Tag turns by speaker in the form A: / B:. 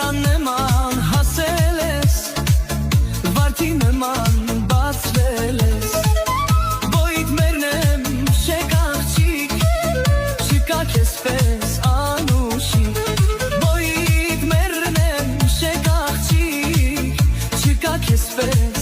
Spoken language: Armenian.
A: Տան նման հասել ես, վարդի նման բացվել ես, բոյիդ մերնեմ շեք աղջիկ, չկա քեզ պես անուշիկ, բոյիդ մերնեմ շեք աղջիկ, չկա քեզ պես